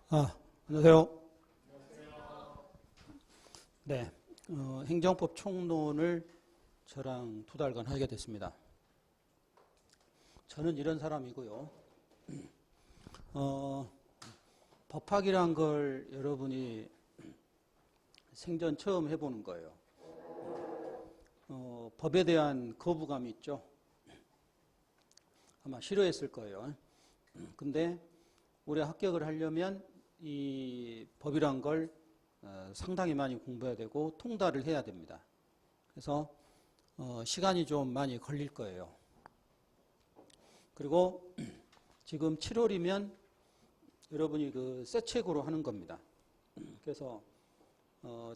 안녕하세요. 네, 행정법 총론을 저랑 2달간 하게 됐습니다. 저는 이런 사람이고요. 법학이란 걸 여러분이 생전 처음 해보는 거예요. 법에 대한 거부감이 있죠. 아마 싫어했을 거예요. 근데 올해 합격을 하려면 이 법이란 걸 상당히 많이 공부해야 되고 통달을 해야 됩니다. 그래서 시간이 좀 많이 걸릴 거예요. 그리고 지금 7월이면 여러분이 그 새 책으로 하는 겁니다. 그래서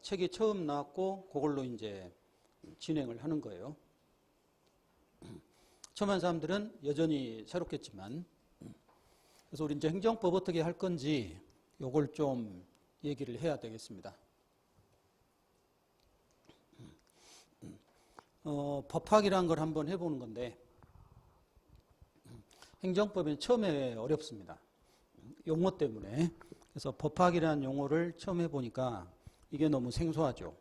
책이 처음 나왔고 그걸로 이제 진행을 하는 거예요. 처음 한 사람들은 여전히 새롭겠지만, 그래서 우리 이제 행정법 어떻게 할 건지 요걸 좀 얘기를 해야 되겠습니다. 법학이란 걸 한번 해보는 건데, 행정법은 처음에 어렵습니다. 용어 때문에. 그래서 법학이라는 용어를 처음 해보니까 이게 너무 생소하죠.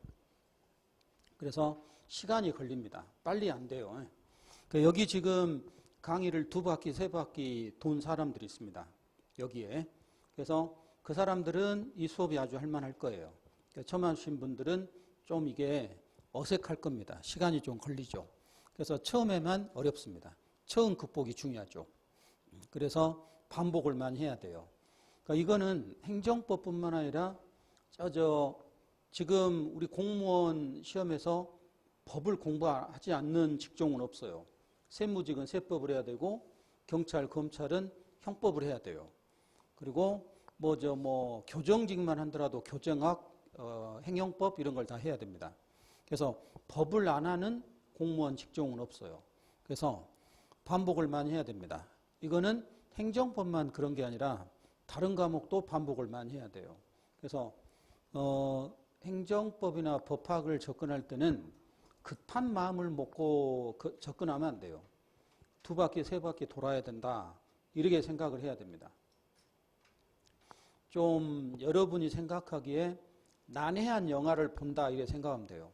그래서 시간이 걸립니다. 빨리 안 돼요. 여기 지금 강의를 2바퀴, 3바퀴 돈 사람들이 있습니다. 여기에. 그래서 그 사람들은 이 수업이 아주 할만할 거예요. 처음 하신 분들은 좀 이게 어색할 겁니다. 시간이 좀 걸리죠. 그래서 처음에만 어렵습니다. 처음 극복이 중요하죠. 그래서 반복을 많이 해야 돼요. 그러니까 이거는 행정법뿐만 아니라 지금 우리 공무원 시험에서 법을 공부하지 않는 직종은 없어요. 세무직은 세법을 해야 되고 경찰, 검찰은 형법을 해야 돼요. 그리고 교정직만 하더라도 교정학, 행정법 이런 걸 다 해야 됩니다. 그래서 법을 안 하는 공무원 직종은 없어요. 그래서 반복을 많이 해야 됩니다. 이거는 행정법만 그런 게 아니라 다른 과목도 반복을 많이 해야 돼요. 그래서 행정법이나 법학을 접근할 때는 급한 마음을 먹고 접근하면 안 돼요. 2바퀴, 3바퀴 돌아야 된다. 이렇게 생각을 해야 됩니다. 좀 여러분이 생각하기에 난해한 영화를 본다 이렇게 생각하면 돼요.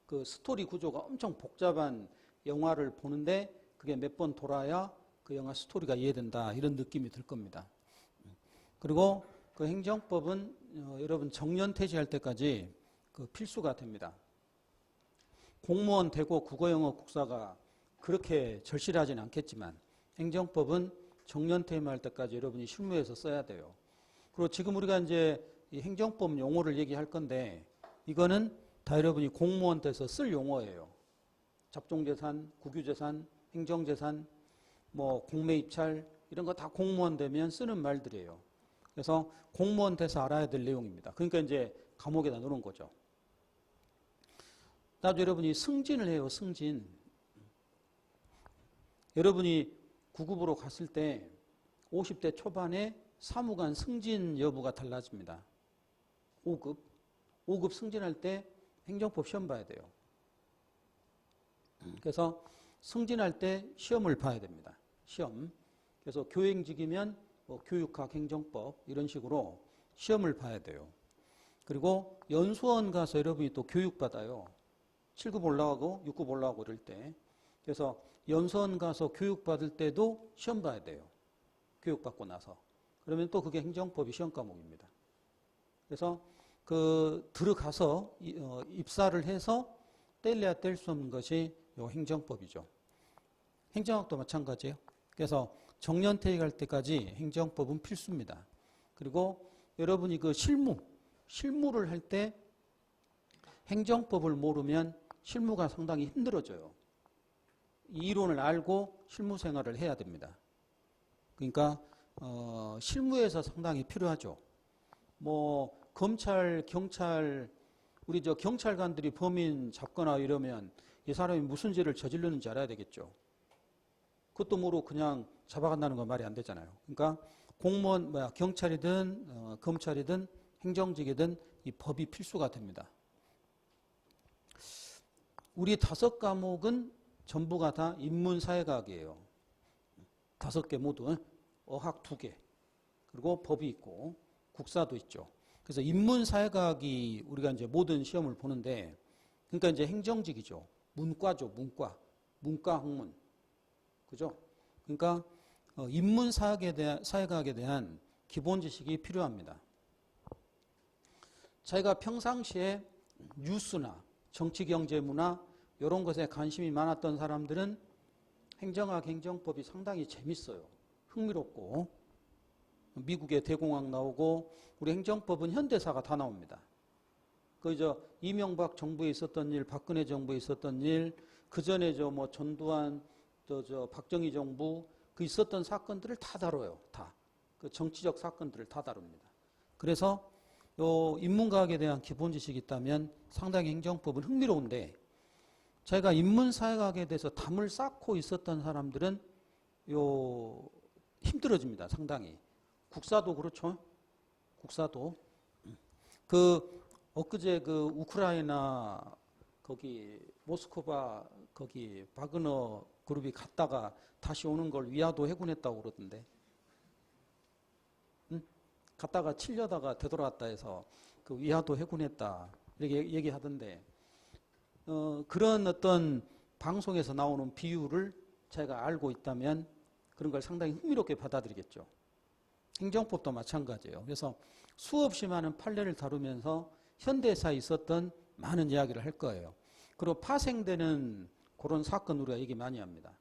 그 스토리 구조가 엄청 복잡한 영화를 보는데 그게 몇 번 돌아야 그 영화 스토리가 이해된다 이런 느낌이 들 겁니다. 그리고 그 행정법은 여러분 정년퇴직할 때까지 그 필수가 됩니다. 공무원 되고 국어, 영어, 국사가 그렇게 절실하지는 않겠지만 행정법은 정년퇴임할 때까지 여러분이 실무에서 써야 돼요. 그리고 지금 우리가 이제 이 행정법 용어를 얘기할 건데 이거는 다 여러분이 공무원 돼서 쓸 용어예요. 잡종재산, 국유재산, 행정재산, 공매입찰 이런 거 다 공무원 되면 쓰는 말들이에요. 그래서 공무원 돼서 알아야 될 내용입니다. 그러니까 이제 감옥에다 넣는 거죠. 나도 여러분이 승진을 해요. 승진. 여러분이 구급으로 갔을 때 50대 초반에 사무관 승진 여부가 달라집니다. 5급 승진할 때 행정법 시험 봐야 돼요. 그래서 승진할 때 시험을 봐야 됩니다. 시험. 그래서 교행직이면 교육학, 행정법 이런 식으로 시험을 봐야 돼요. 그리고 연수원 가서 여러분이 또 교육받아요. 7급 올라가고 6급 올라가고 이럴 때. 그래서 연수원 가서 교육받을 때도 시험 봐야 돼요. 교육받고 나서. 그러면 또 그게 행정법이 시험 과목입니다. 그래서 들어가서 입사를 해서 뗄래야 뗄 수 없는 것이 요 행정법이죠. 행정학도 마찬가지예요. 그래서 정년퇴직할 때까지 행정법은 필수입니다. 그리고 여러분이 그 실무를 할 때 행정법을 모르면 실무가 상당히 힘들어져요. 이론을 알고 실무 생활을 해야 됩니다. 그러니까 실무에서 상당히 필요하죠. 검찰, 경찰, 우리 경찰관들이 범인 잡거나 이러면 이 사람이 무슨 죄를 저질렀는지 알아야 되겠죠. 그것도 모르고 그냥 잡아간다는 건 말이 안 되잖아요. 그러니까 공무원, 경찰이든 검찰이든 행정직이든 이 법이 필수가 됩니다. 우리 5과목은 전부가 다 인문사회과학이에요. 5개 모두 어학 2개 그리고 법이 있고 국사도 있죠. 그래서 인문사회과학이 우리가 이제 모든 시험을 보는데, 그러니까 이제 행정직이죠. 문과죠, 문과 학문. 그죠? 그러니까 사회과학에 대한 기본 지식이 필요합니다. 자기가 평상시에 뉴스나 정치, 경제, 문화 이런 것에 관심이 많았던 사람들은 행정학, 행정법이 상당히 재밌어요. 흥미롭고 미국의 대공황 나오고 우리 행정법은 현대사가 다 나옵니다. 이명박 정부에 있었던 일, 박근혜 정부에 있었던 일, 그 전에 뭐 전두환, 박정희 정부 그 있었던 사건들을 다 다뤄요. 다. 그 정치적 사건들을 다 다룹니다. 그래서 요 인문과학에 대한 기본 지식이 있다면 상당히 행정법은 흥미로운데, 제가 인문사회학에 대해서 담을 쌓고 있었던 사람들은 힘들어집니다. 상당히. 국사도 그렇죠. 국사도. 엊그제 우크라이나 거기 모스크바 거기 바그너 그룹이 갔다가 다시 오는 걸 위화도 해군했다고 그러던데. 갔다가 치려다가 되돌아왔다 해서 그 위화도 해군했다 이렇게 얘기하던데, 그런 어떤 방송에서 나오는 비유를 제가 알고 있다면 그런 걸 상당히 흥미롭게 받아들이겠죠. 행정법도 마찬가지예요. 그래서 수없이 많은 판례를 다루면서 현대사에 있었던 많은 이야기를 할 거예요. 그리고 파생되는 그런 사건 우리가 얘기 많이 합니다.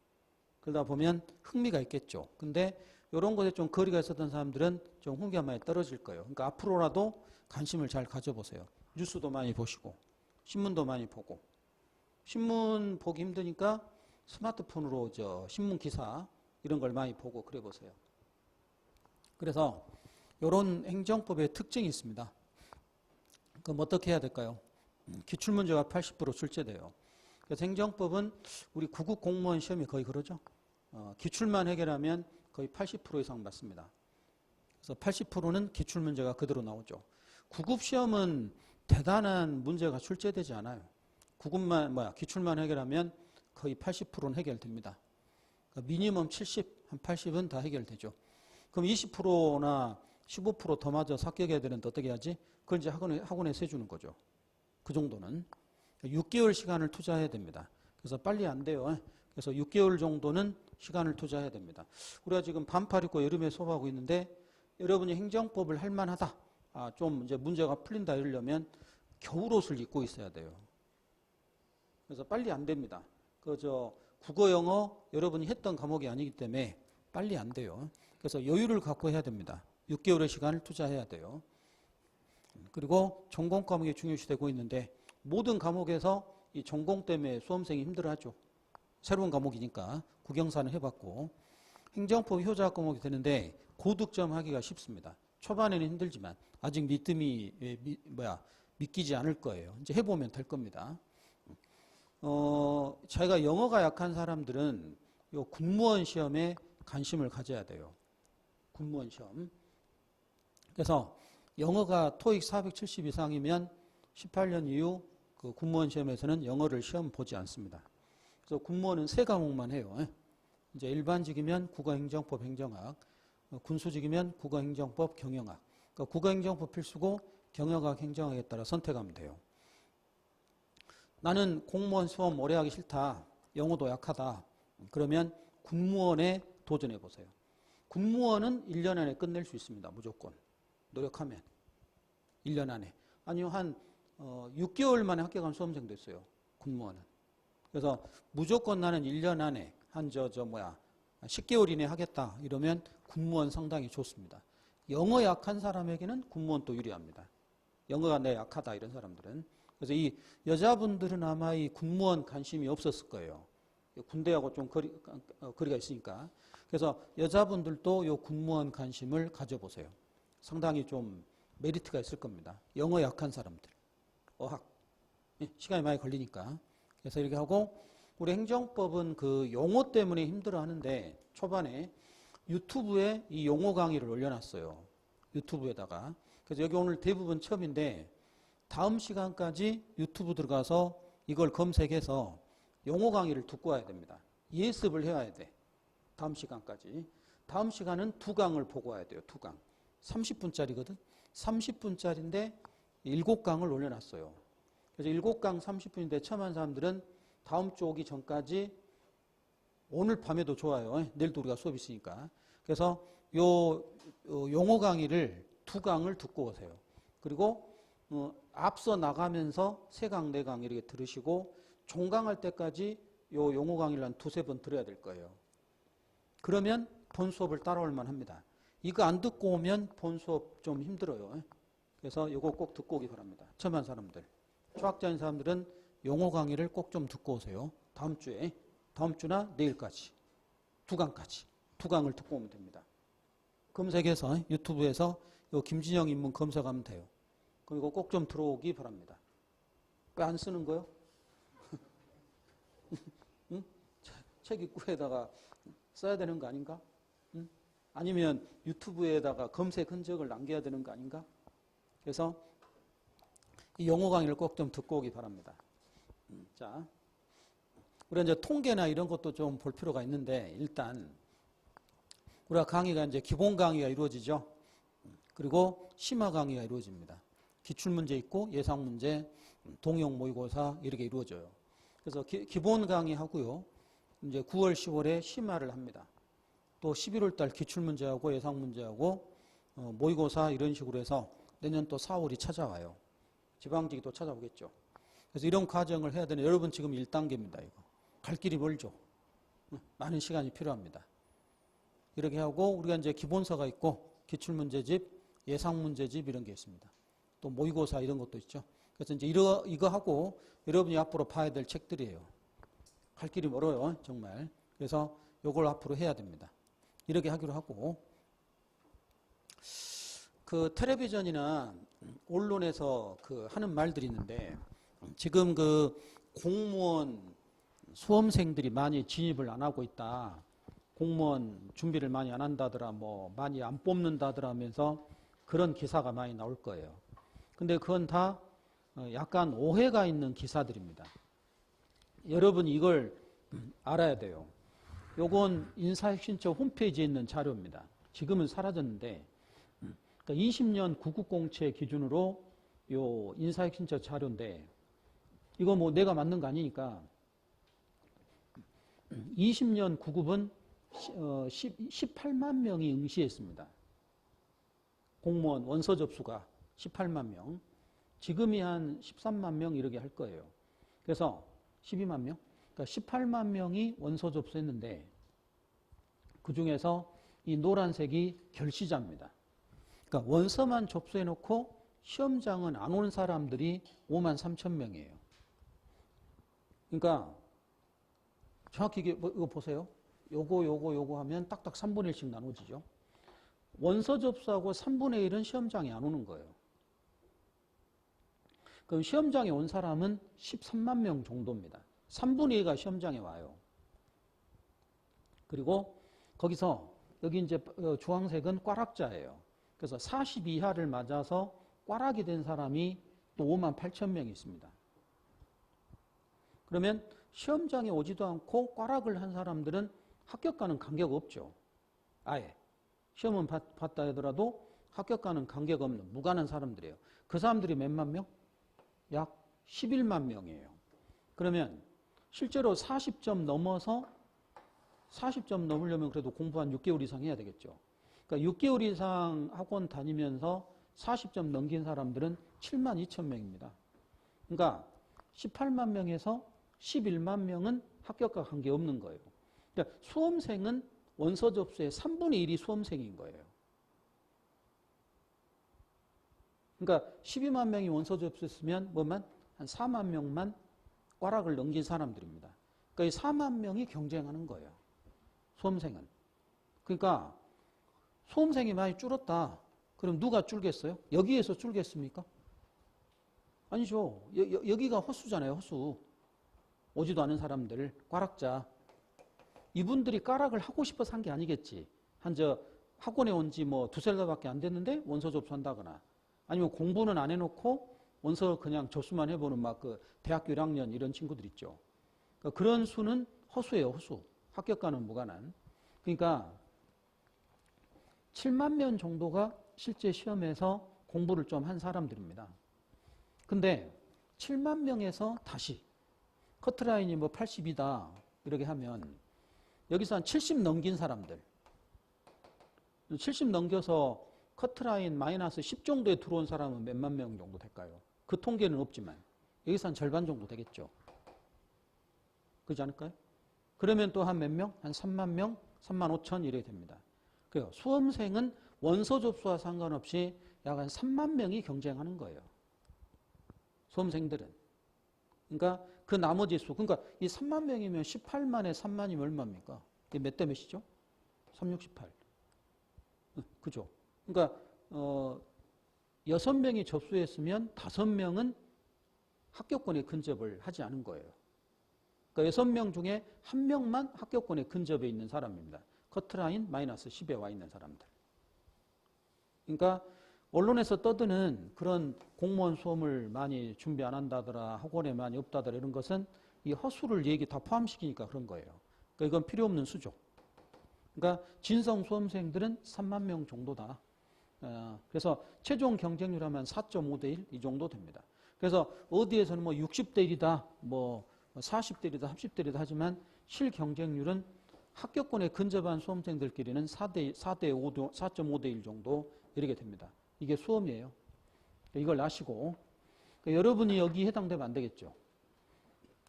그러다 보면 흥미가 있겠죠. 근데 이런 것에 좀 거리가 있었던 사람들은 좀 흥미가 많이 떨어질 거예요. 그러니까 앞으로라도 관심을 잘 가져보세요. 뉴스도 많이 보시고 신문도 많이 보고, 신문 보기 힘드니까 스마트폰으로 신문 기사 이런 걸 많이 보고 그래 보세요. 그래서 이런 행정법의 특징이 있습니다. 그럼 어떻게 해야 될까요? 기출문제가 80% 출제돼요. 그래서 행정법은 우리 구급 공무원 시험이 거의 그러죠. 기출만 해결하면 거의 80% 이상 맞습니다. 그래서 80%는 기출문제가 그대로 나오죠. 구급 시험은 대단한 문제가 출제되지 않아요. 기출만 해결하면 거의 80%는 해결됩니다. 그러니까 미니멈 70, 한 80은 다 해결되죠. 그럼 20%나 15% 더 맞아 합격해야 되는데 어떻게 하지? 그걸 이제 학원에서 해주는 거죠. 그 정도는. 6개월 시간을 투자해야 됩니다. 그래서 빨리 안 돼요. 그래서 6개월 정도는 시간을 투자해야 됩니다. 우리가 지금 반팔 입고 여름에 수업하고 있는데, 여러분이 행정법을 할 만하다. 좀 이제 문제가 풀린다 이러려면 겨울옷을 입고 있어야 돼요. 그래서 빨리 안 됩니다. 국어, 영어 여러분이 했던 과목이 아니기 때문에 빨리 안 돼요. 그래서 여유를 갖고 해야 됩니다. 6개월의 시간을 투자해야 돼요. 그리고 전공 과목이 중요시되고 있는데, 모든 과목에서 이 전공 때문에 수험생이 힘들어하죠. 새로운 과목이니까 구경사는 해봤고, 행정법 효자학 과목이 되는데 고득점 하기가 쉽습니다. 초반에는 힘들지만 아직 믿기지 않을 거예요. 이제 해보면 될 겁니다. 자기가 영어가 약한 사람들은 요 군무원 시험에 관심을 가져야 돼요. 군무원 시험. 그래서 영어가 토익 470 이상이면 18년 이후 그 군무원 시험에서는 영어를 시험 보지 않습니다. 그래서 군무원은 3과목만 해요. 이제 일반직이면 국어행정법, 행정학, 군수직이면 국어행정법, 경영학. 그러니까 국어행정법 필수고 경영학, 행정학에 따라 선택하면 돼요. 나는 공무원 시험 오래 하기 싫다. 영어도 약하다. 그러면 군무원에 도전해 보세요. 군무원은 1년 안에 끝낼 수 있습니다. 무조건. 노력하면. 1년 안에. 아니요, 한 6개월 만에 합격한 수험생도 있어요. 군무원은. 그래서 무조건 나는 1년 안에 한 10개월 이내에 하겠다. 이러면 군무원 상당히 좋습니다. 영어 약한 사람에게는 군무원 또 유리합니다. 영어가 내 약하다 이런 사람들은. 그래서 이 여자분들은 아마 이 군무원 관심이 없었을 거예요. 군대하고 좀 거리가 있으니까. 그래서 여자분들도 이 군무원 관심을 가져보세요. 상당히 좀 메리트가 있을 겁니다. 영어 약한 사람들. 어학. 시간이 많이 걸리니까. 그래서 이렇게 하고, 우리 행정법은 그 용어 때문에 힘들어 하는데, 초반에 유튜브에 이 용어 강의를 올려놨어요. 유튜브에다가. 그래서 여기 오늘 대부분 처음인데, 다음 시간까지 유튜브 들어가서 이걸 검색해서 용어 강의를 듣고 와야 됩니다. 예습을 해와야 돼. 다음 시간까지. 다음 시간은 2강을 보고 와야 돼요. 2강. 30분짜리거든. 30분짜리인데 7강을 올려놨어요. 그래서 7강 30분인데 처음한 사람들은 다음 주 오기 전까지 오늘 밤에도 좋아요. 내일도 우리가 수업 있으니까. 그래서 요 용어 강의를 2강을 듣고 오세요. 그리고 앞서 나가면서 3강, 4강 이렇게 들으시고 종강할 때까지 요 용어 강의를 한 2-3번 들어야 될 거예요. 그러면 본 수업을 따라올 만합니다. 이거 안 듣고 오면 본 수업 좀 힘들어요. 그래서 이거 꼭 듣고 오기 바랍니다. 처음 한 사람들. 초학자인 사람들은 용어 강의를 꼭 좀 듣고 오세요. 다음 주에. 다음 주나 내일까지. 2강까지. 2강을 듣고 오면 됩니다. 검색해서 유튜브에서 요 김진영 인문 검색하면 돼요. 그리고 꼭 좀 들어오기 바랍니다. 왜 안 쓰는 거요? 응? 책 입구에다가 써야 되는 거 아닌가? 응? 아니면 유튜브에다가 검색 흔적을 남겨야 되는 거 아닌가? 그래서 이 용어 강의를 꼭 좀 듣고 오기 바랍니다. 자, 우리가 이제 통계나 이런 것도 좀 볼 필요가 있는데 일단 우리가 강의가 이제 기본 강의가 이루어지죠. 그리고 심화 강의가 이루어집니다. 기출문제 있고 예상문제, 동형 모의고사 이렇게 이루어져요. 그래서 기본 강의 하고요. 이제 9월, 10월에 심화를 합니다. 또 11월 달 기출문제하고 예상문제하고 모의고사 이런 식으로 해서 내년 또 4월이 찾아와요. 지방직이 또 찾아오겠죠. 그래서 이런 과정을 해야 되는 여러분 지금 1단계입니다. 이거. 갈 길이 멀죠. 많은 시간이 필요합니다. 이렇게 하고 우리가 이제 기본서가 있고 기출문제집, 예상문제집 이런 게 있습니다. 또 모의고사 이런 것도 있죠. 그래서 이제 이거 하고 여러분이 앞으로 봐야 될 책들이에요. 갈 길이 멀어요. 정말. 그래서 이걸 앞으로 해야 됩니다. 이렇게 하기로 하고 그 텔레비전이나 언론에서 그 하는 말들이 있는데 지금 그 공무원 수험생들이 많이 진입을 안 하고 있다. 공무원 준비를 많이 안 한다더라, 뭐 많이 안 뽑는다더라 하면서 그런 기사가 많이 나올 거예요. 근데 그건 다 약간 오해가 있는 기사들입니다. 여러분이 이걸 알아야 돼요. 요건 인사혁신처 홈페이지에 있는 자료입니다. 지금은 사라졌는데 그러니까 20년 구급공채 기준으로 요 인사혁신처 자료인데 이거 뭐 내가 만든 거 아니니까 20년 구급은 18만 명이 응시했습니다. 공무원 원서 접수가 18만 명. 지금이 한 13만 명 이렇게 할 거예요. 그래서 12만 명. 그러니까 18만 명이 원서 접수했는데 그중에서 이 노란색이 결시자입니다. 그러니까 원서만 접수해놓고 시험장은 안 온 사람들이 5만 3천 명이에요. 그러니까 정확히 이거 보세요. 요거 하면 딱딱 3분의 1씩 나눠지죠. 원서 접수하고 3분의 1은 시험장에 안 오는 거예요. 그럼 시험장에 온 사람은 13만 명 정도입니다. 3분의 2가 시험장에 와요. 그리고 거기서 여기 이제 주황색은 꽈락자예요. 그래서 40 이하를 맞아서 꽈락이 된 사람이 또 5만 8천 명이 있습니다. 그러면 시험장에 오지도 않고 꽈락을 한 사람들은 합격과는 관계가 없죠. 아예. 시험은 봤다 하더라도 합격과는 관계가 없는 무관한 사람들이에요. 그 사람들이 몇만 명? 약 11만 명이에요. 그러면 실제로 40점 넘어서 40점 넘으려면 그래도 공부 한 6개월 이상 해야 되겠죠. 그러니까 6개월 이상 학원 다니면서 40점 넘긴 사람들은 7만 2천 명입니다. 그러니까 18만 명에서 11만 명은 합격과 관계없는 거예요. 그러니까 수험생은 원서 접수의 3분의 1이 수험생인 거예요. 그러니까 12만 명이 원서 접수했으면 뭐만 한 4만 명만 꽈락을 넘긴 사람들입니다. 그러니까 이 4만 명이 경쟁하는 거예요. 수험생은. 그러니까 수험생이 많이 줄었다. 그럼 누가 줄겠어요? 여기에서 줄겠습니까? 아니죠. 여기가 허수잖아요. 허수. 오지도 않은 사람들, 꽈락자. 이분들이 꽈락을 하고 싶어서 한 게 아니겠지. 학원에 온 지 뭐 2-3달밖에 안 됐는데 원서 접수한다거나 아니면 공부는 안 해놓고 원서 그냥 접수만 해보는 막 그 대학교 1학년 이런 친구들 있죠. 그러니까 그런 수는 허수예요. 허수. 합격과는 무관한. 그러니까 7만 명 정도가 실제 시험에서 공부를 좀 한 사람들입니다. 근데 7만 명에서 다시 커트라인이 뭐 80이다 이렇게 하면 여기서 한 70 넘긴 사람들 70 넘겨서 커트라인 마이너스 10 정도에 들어온 사람은 몇만 명 정도 될까요? 그 통계는 없지만 여기서 한 절반 정도 되겠죠. 그렇지 않을까요? 그러면 또 한 몇 명? 한 3만 명? 3만 5천 이래 됩니다. 그래요. 수험생은 원서 접수와 상관없이 약 한 3만 명이 경쟁하는 거예요. 수험생들은. 그러니까 그 나머지 수, 그러니까 이 3만 명이면 18만에 3만이면 얼마입니까? 이게 몇 대 몇이죠? 368. 그죠? 그러니까 6명이 접수했으면 5명은 합격권에 근접을 하지 않은 거예요. 그러니까 6명 중에 1명만 합격권에 근접해 있는 사람입니다. 커트라인 마이너스 10에 와 있는 사람들. 그러니까 언론에서 떠드는 그런 공무원 수험을 많이 준비 안 한다더라, 학원에 많이 없다더라 이런 것은 이 허수를 얘기 다 포함시키니까 그런 거예요. 그러니까 이건 필요 없는 수죠. 그러니까 진성 수험생들은 3만 명 정도다. 그래서 최종 경쟁률 하면 4.5대 1 이 정도 됩니다. 그래서 어디에서는 뭐 60대 1이다, 뭐 40대 1이다, 30대 1이다 하지만 실 경쟁률은 합격권에 근접한 수험생들끼리는 4.5대 1 정도 이렇게 됩니다. 이게 수험이에요. 이걸 아시고 그러니까 여러분이 여기 해당되면 안 되겠죠.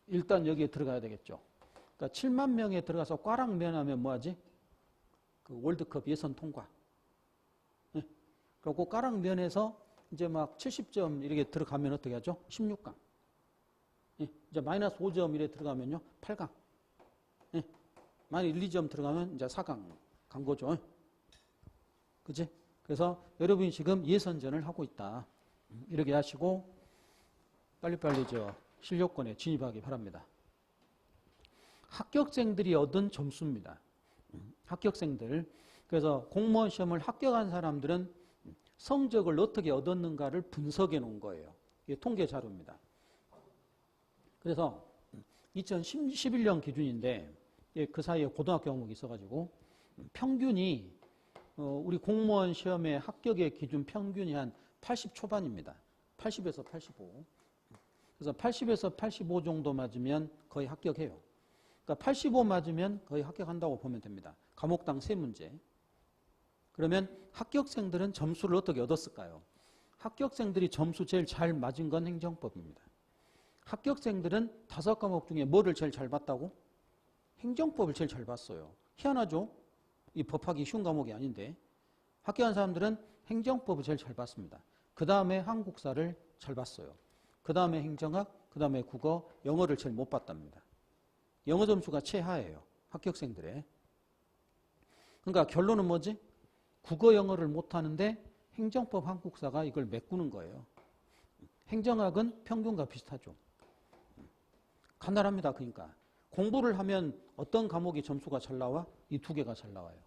일단 여기에 들어가야 되겠죠. 그러니까 7만 명에 들어가서 꽈랑 면하면 뭐하지? 그 월드컵 예선 통과. 네. 그리고 꽈랑 면에서 이제 막 70점 이렇게 들어가면 어떻게 하죠? 16강. 네. 이제 마이너스 5점 이렇게 들어가면요 8강. 네. 마이너스 1, 2점 들어가면 이제 4강 간 거죠. 그치? 그래서 여러분이 지금 예선전을 하고 있다. 이렇게 하시고 빨리빨리 실력권에 진입하기 바랍니다. 합격생들이 얻은 점수입니다. 합격생들. 그래서 공무원 시험을 합격한 사람들은 성적을 어떻게 얻었는가를 분석해 놓은 거예요. 이게 통계 자료입니다. 그래서 2011년 기준인데 그 사이에 고등학교 과목이 있어가지고 평균이 우리 공무원 시험의 합격의 기준 평균이 한 80 초반입니다. 80에서 85. 그래서 80에서 85 정도 맞으면 거의 합격해요. 그러니까 85 맞으면 거의 합격한다고 보면 됩니다. 과목당 3문제. 그러면 합격생들은 점수를 어떻게 얻었을까요? 합격생들이 점수 제일 잘 맞은 건 행정법입니다. 합격생들은 5과목 중에 뭐를 제일 잘 봤다고? 행정법을 제일 잘 봤어요. 희한하죠? 이 법하기 쉬운 과목이 아닌데 합격한 사람들은 행정법을 제일 잘 봤습니다. 그 다음에 한국사를 잘 봤어요. 그 다음에 행정학, 그 다음에 국어, 영어를 제일 못 봤답니다. 영어 점수가 최하예요. 합격생들의. 그러니까 결론은 뭐지? 국어, 영어를 못하는데 행정법, 한국사가 이걸 메꾸는 거예요. 행정학은 평균과 비슷하죠. 간단합니다. 그러니까 공부를 하면 어떤 과목이 점수가 잘 나와? 이 2개가 잘 나와요.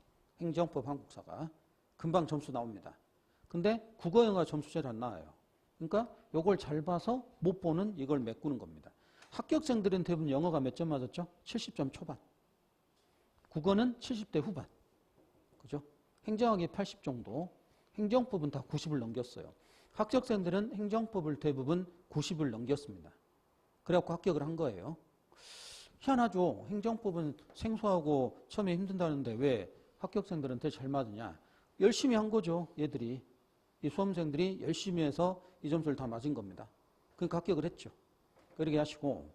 행정법, 한국사가. 금방 점수 나옵니다. 근데 국어, 영어 점수 제일 안 나와요. 그러니까 이걸 잘 봐서 못 보는 이걸 메꾸는 겁니다. 합격생들은 대부분 영어가 몇 점 맞았죠? 70점 초반. 국어는 70대 후반. 그죠? 행정학이 80 정도. 행정법은 다 90을 넘겼어요. 합격생들은 행정법을 대부분 90을 넘겼습니다. 그래갖고 합격을 한 거예요. 희한하죠. 행정법은 생소하고 처음에 힘든다는데 왜 합격생들한테 잘 맞으냐. 열심히 한 거죠. 얘들이. 이 수험생들이 열심히 해서 이 점수를 다 맞은 겁니다. 그러니까 합격을 했죠. 그렇게 하시고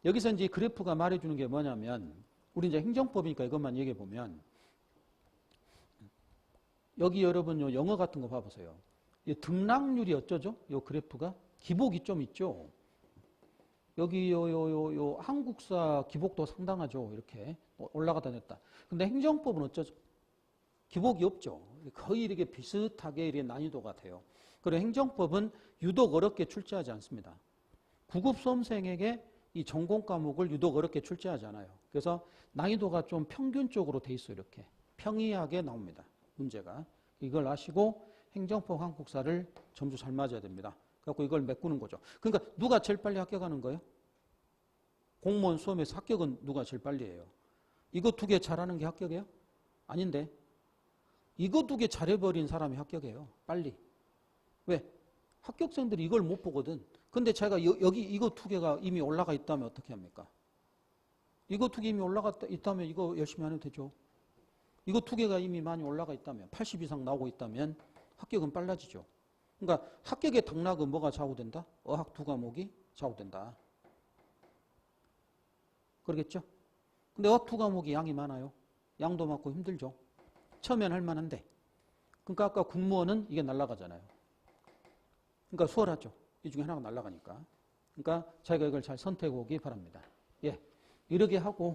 여기서 이제 그래프가 말해주는 게 뭐냐면 우리 이제 행정법이니까 이것만 얘기해 보면 여기 여러분 요 영어 같은 거 봐보세요. 이 등락률이 어쩌죠? 요 그래프가 기복이 좀 있죠. 여기 요 한국사 기복도 상당하죠. 이렇게 올라가다 냈다. 근데 행정법은 어쩌죠? 기복이 없죠. 거의 이렇게 비슷하게 이렇게 난이도가 돼요. 그리고 행정법은 유독 어렵게 출제하지 않습니다. 9급 수험생에게 이 전공 과목을 유독 어렵게 출제하지 않아요. 그래서 난이도가 좀 평균적으로 돼 있어요. 이렇게 평이하게 나옵니다. 문제가. 이걸 아시고 행정법, 한국사를 점수 잘 맞아야 됩니다. 그래서 이걸 메꾸는 거죠. 그러니까 누가 제일 빨리 합격하는 거예요? 공무원 수험에서 합격은 누가 제일 빨리 해요? 이거 2개 잘하는 게 합격이에요? 아닌데. 이거 2개 잘해버린 사람이 합격해요. 빨리. 왜? 합격생들이 이걸 못 보거든. 근데 제가 여기 이거 두 개가 이미 올라가 있다면 어떻게 합니까? 이거 두 개 이미 올라가 있다면 이거 열심히 하면 되죠. 이거 두 개가 이미 많이 올라가 있다면 80 이상 나오고 있다면 합격은 빨라지죠. 그러니까 합격의 당락은 뭐가 좌우된다? 어학 두 과목이 좌우된다. 그러겠죠? 근데 어학 두 과목이 양이 많아요. 양도 많고 힘들죠. 처음엔 할 만한데. 그러니까 아까 군무원은 이게 날아가잖아요. 그러니까 수월하죠. 이 중에 하나가 날아가니까. 그러니까 자기가 이걸 잘 선택해 오기 바랍니다. 예. 이렇게 하고